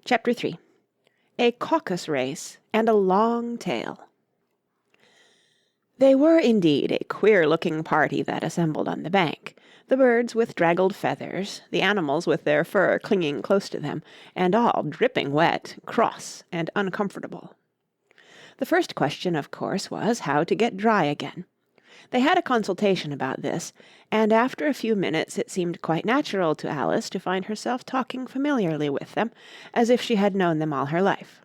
Chapter 3. A caucus race and a long tail. They were indeed a queer-looking party that assembled on the bank, the birds with draggled feathers, the animals with their fur clinging close to them, and all dripping wet, cross, and uncomfortable. The first question, of course, was how to get dry again. They had a consultation about this, and after a few minutes it seemed quite natural to Alice to find herself talking familiarly with them, as if she had known them all her life.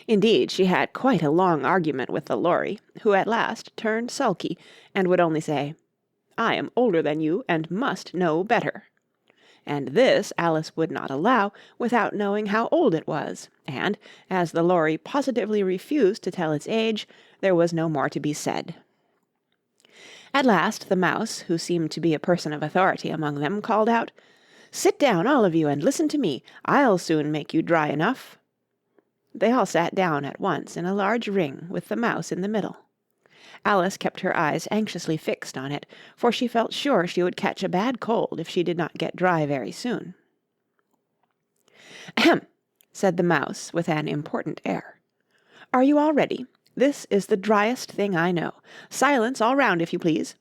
Indeed, she had quite a long argument with the Lory, who at last turned sulky, and would only say, "I am older than you, and must know better." And this Alice would not allow without knowing how old it was, and, as the Lory positively refused to tell its age, there was no more to be said. At last the Mouse, who seemed to be a person of authority among them, called out, "Sit down, all of you, and listen to me. I'll soon make you dry enough." They all sat down at once in a large ring with the Mouse in the middle. Alice kept her eyes anxiously fixed on it, for she felt sure she would catch a bad cold if she did not get dry very soon. "Ahem!" said the Mouse with an important air. "Are you all ready? This is the driest thing I know. Silence all round, if you please.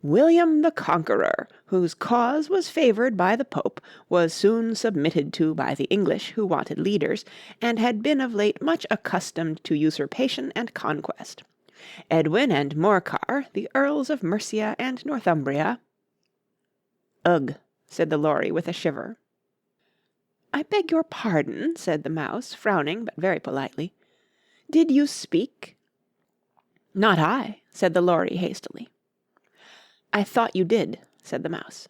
William the Conqueror, whose cause was favoured by the Pope, was soon submitted to by the English, who wanted leaders, and had been of late much accustomed to usurpation and conquest. Edwin and Morcar, the Earls of Mercia and Northumbria—" "Ugh!" said the Lory with a shiver. "I beg your pardon," said the Mouse, frowning, but very politely. "Did you speak?" "Not I," said the Lory hastily. "I thought you did," said the Mouse.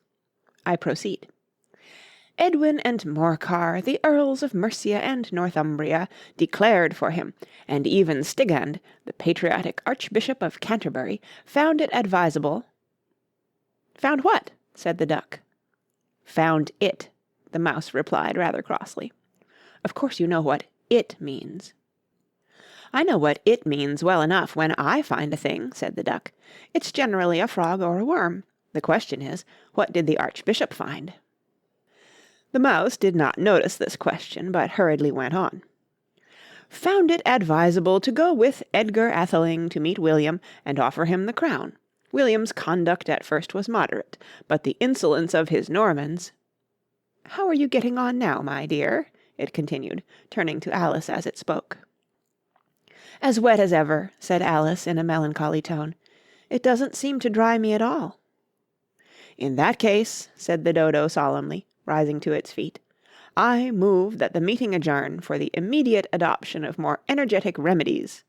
"I proceed. Edwin and Morcar, the Earls of Mercia and Northumbria, declared for him, and even Stigand, the patriotic Archbishop of Canterbury, found it advisable—" "Found what?" said the Duck. "Found it," the Mouse replied rather crossly. "Of course you know what 'it' means." "I know what 'it' means well enough when I find a thing," said the Duck. "It's generally a frog or a worm. The question is, what did the Archbishop find?" The Mouse did not notice this question, but hurriedly went on. "Found it advisable to go with Edgar Atheling to meet William and offer him the crown. William's conduct at first was moderate, but the insolence of his Normans— How are you getting on now, my dear?" it continued, turning to Alice as it spoke. "As wet as ever," said Alice in a melancholy tone. "It doesn't seem to dry me at all." "In that case," said the Dodo solemnly, rising to its feet, "I move that the meeting adjourn for the immediate adoption of more energetic remedies."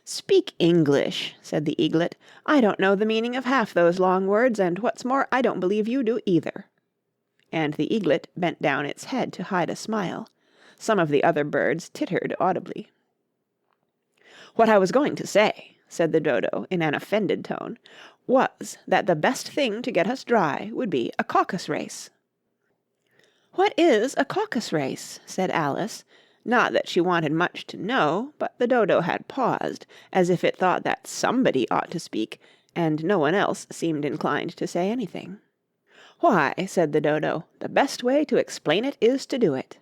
"Speak English," said the Eaglet. "I don't know the meaning of half those long words, and what's more, I don't believe you do either." And the Eaglet bent down its head to hide a smile. Some of the other birds tittered audibly. "What I was going to say," said the Dodo in an offended tone, "was that the best thing to get us dry would be a caucus race." "What is a caucus race?" said Alice, not that she wanted much to know, but the Dodo had paused, as if it thought that somebody ought to speak, and no one else seemed inclined to say anything. "Why," said the Dodo, "the best way to explain it is to do it.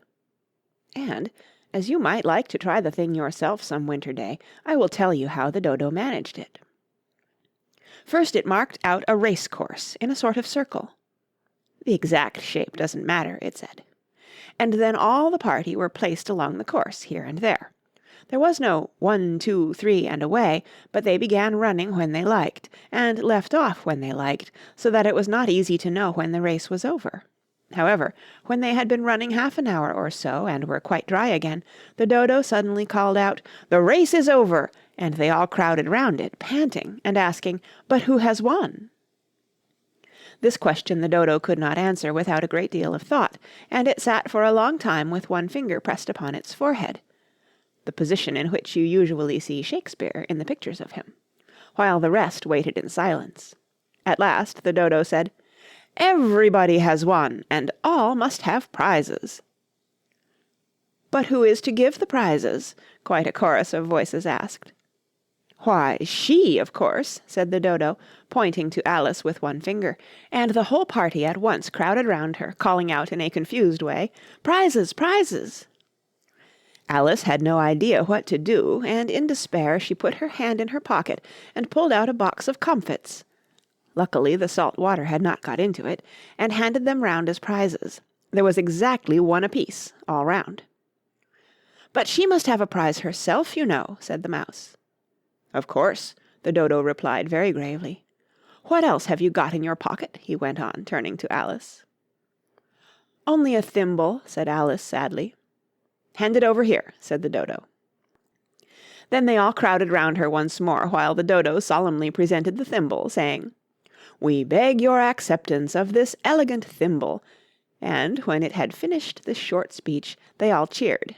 And, as you might like to try the thing yourself some winter day, I will tell you how the Dodo managed it. First it marked out a race course in a sort of circle. The exact shape doesn't matter, it said. And then all the party were placed along the course, here and there. There was no 1, 2, 3, and away, but they began running when they liked, and left off when they liked, so that it was not easy to know when the race was over. However, when they had been running half an hour or so, and were quite dry again, the Dodo suddenly called out, 'The race is over!' and they all crowded round it, panting, and asking, 'But who has won?' This question the Dodo could not answer without a great deal of thought, and it sat for a long time with one finger pressed upon its forehead, the position in which you usually see Shakespeare in the pictures of him, while the rest waited in silence. At last the Dodo said, 'Everybody has won, and all must have prizes.' 'But who is to give the prizes?' quite a chorus of voices asked. "Why, she, of course," said the Dodo, pointing to Alice with one finger, and the whole party at once crowded round her, calling out in a confused way, "Prizes! Prizes!" Alice had no idea what to do, and in despair she put her hand in her pocket and pulled out a box of comfits. Luckily the salt water had not got into it, and handed them round as prizes. There was exactly one apiece, all round. "But she must have a prize herself, you know," said the Mouse. "Of course," the Dodo replied very gravely. "What else have you got in your pocket?" he went on, turning to Alice. "Only a thimble," said Alice sadly. "Hand it over here," said the Dodo. Then they all crowded round her once more while the Dodo solemnly presented the thimble, saying, "We beg your acceptance of this elegant thimble," and when it had finished this short speech they all cheered.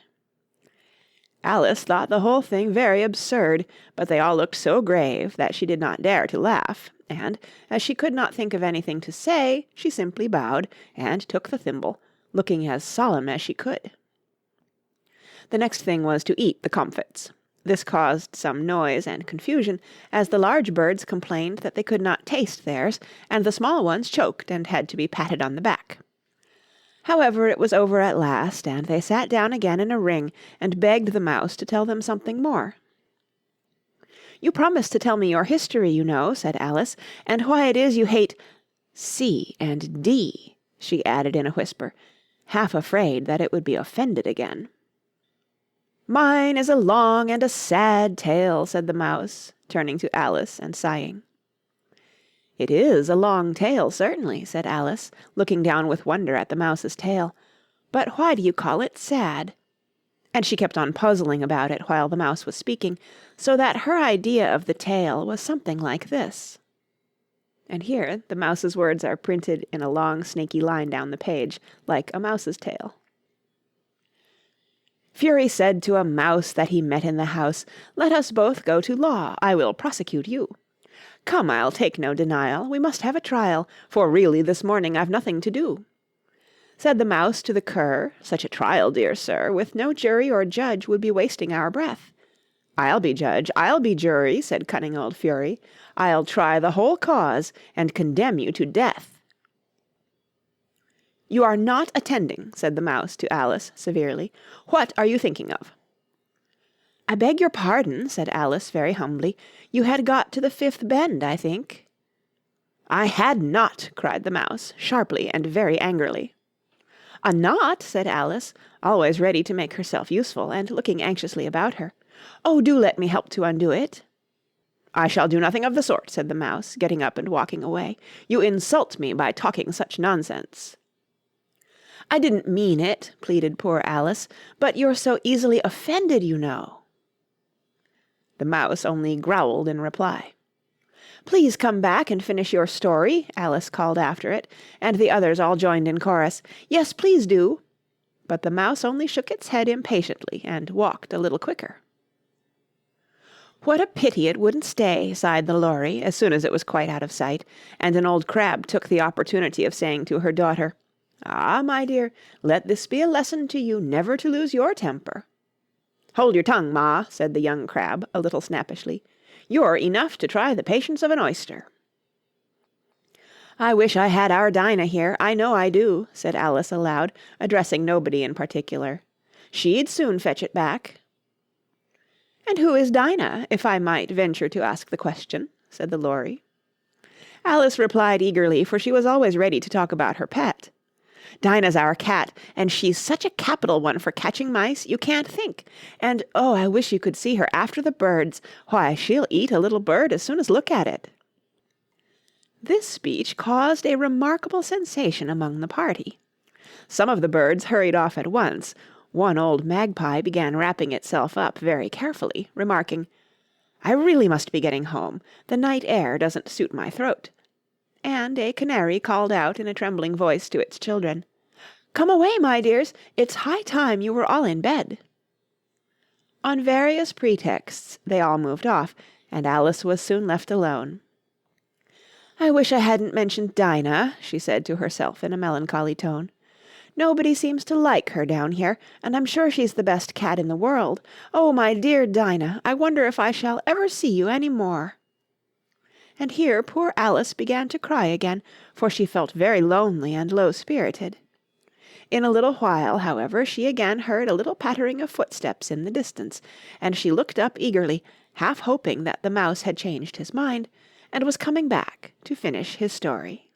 Alice thought the whole thing very absurd, but they all looked so grave that she did not dare to laugh, and, as she could not think of anything to say, she simply bowed and took the thimble, looking as solemn as she could. The next thing was to eat the comfits. This caused some noise and confusion, as the large birds complained that they could not taste theirs, and the small ones choked and had to be patted on the back. However, it was over at last, and they sat down again in a ring and begged the Mouse to tell them something more. "You promised to tell me your history, you know," said Alice, "and why it is you hate C and D," she added in a whisper, half afraid that it would be offended again. "Mine is a long and a sad tale," said the Mouse, turning to Alice and sighing. "It is a long tale, certainly," said Alice, looking down with wonder at the Mouse's tail. "But why do you call it sad?" And she kept on puzzling about it while the Mouse was speaking, so that her idea of the tale was something like this. And here the Mouse's words are printed in a long snaky line down the page, like a mouse's tail. Fury said to a mouse that he met in the house, "Let us both go to law, I will prosecute you. Come, I'll take no denial, we must have a trial, for really this morning I've nothing to do." Said the Mouse to the Cur, "Such a trial, dear sir, with no jury or judge would be wasting our breath." "I'll be judge, I'll be jury," said cunning old Fury. "I'll try the whole cause, and condemn you to death." "You are not attending," said the Mouse to Alice severely. "What are you thinking of?" "I beg your pardon," said Alice very humbly. "You had got to the fifth bend, I think." "I had not," cried the Mouse, sharply and very angrily. "A knot?" said Alice, always ready to make herself useful, and looking anxiously about her. "Oh, do let me help to undo it." "I shall do nothing of the sort," said the Mouse, getting up and walking away. "You insult me by talking such nonsense." "I didn't mean it," pleaded poor Alice, "but you're so easily offended, you know." The Mouse only growled in reply. "Please come back and finish your story," Alice called after it, and the others all joined in chorus, "Yes, please do." But the Mouse only shook its head impatiently and walked a little quicker. "What a pity it wouldn't stay," sighed the Lory, as soon as it was quite out of sight, and an old crab took the opportunity of saying to her daughter, "Ah, my dear, let this be a lesson to you never to lose your temper." "Hold your tongue, Ma," said the young crab, a little snappishly. "You're enough to try the patience of an oyster." "I wish I had our Dinah here, I know I do," said Alice aloud, addressing nobody in particular. "She'd soon fetch it back." "And who is Dinah, if I might venture to ask the question?" said the Lory. Alice replied eagerly, for she was always ready to talk about her pet. "Dinah's our cat, and she's such a capital one for catching mice, you can't think. And, oh, I wish you could see her after the birds. Why, she'll eat a little bird as soon as look at it." This speech caused a remarkable sensation among the party. Some of the birds hurried off at once. One old magpie began wrapping itself up very carefully, remarking, "I really must be getting home. The night air doesn't suit my throat." And a canary called out in a trembling voice to its children, "Come away, my dears, it's high time you were all in bed." On various pretexts they all moved off, and Alice was soon left alone. "I wish I hadn't mentioned Dinah," she said to herself in a melancholy tone. Nobody seems to like her down here, and I'm sure she's the best cat in the world. Oh, my dear Dinah, I wonder if I shall ever see you any more." And here poor Alice began to cry again, for she felt very lonely and low-spirited. In a little while, however, she again heard a little pattering of footsteps in the distance, and she looked up eagerly, half hoping that the mouse had changed his mind, and was coming back to finish his story.